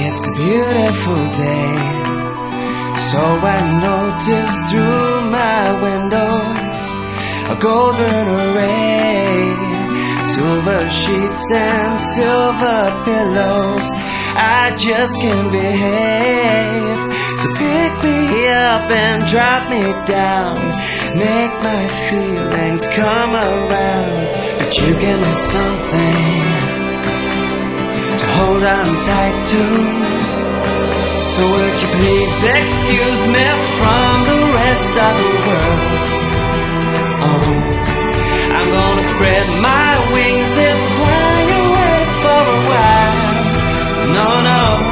It's a beautiful day, so I noticed through my window a golden array, silver sheets and silver pillows. I just can't behave, so pick me up and drop me down, make my feelings come around. But you give me something to hold on tight to, so would you please excuse me from the rest of the world? Oh, I'm gonna spread my wings and fly away for a while. No, no,